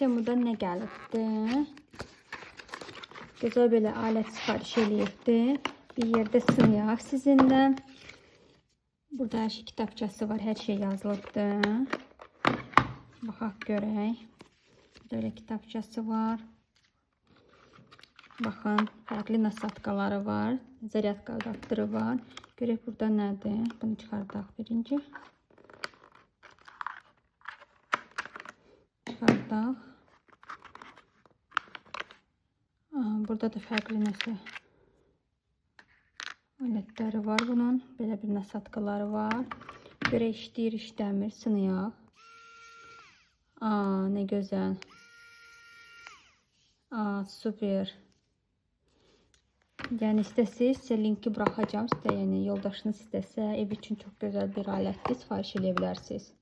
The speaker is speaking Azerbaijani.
Temu'dan nə gəlibdi? Gözəl belə alət sifariş eləyibdi. Bir yerdə sınayaq sizinlə. Burada hər şey kitabçası var, hər şey yazılıbdı. Baxaq görək. Burada elə kitabçası var. Baxın, fərqli nasatkaları var. Zaryadka adaptörü var. Görək burada nədir? Bunu çıxardaq birinci. Çıxardaq. Burada da fərqli nəsə alətləri var bunun. Belə bir nasatkaları var. Görək işləyir, işləmir. Sınayaq. Nə gözəl. Super. Yəni istəsiz, sizə linki buraxacağım. Sizə, yəni yoldaşınız istəsə, ev üçün çox gözəl bir alətdir, sifariş edə bilərsiniz.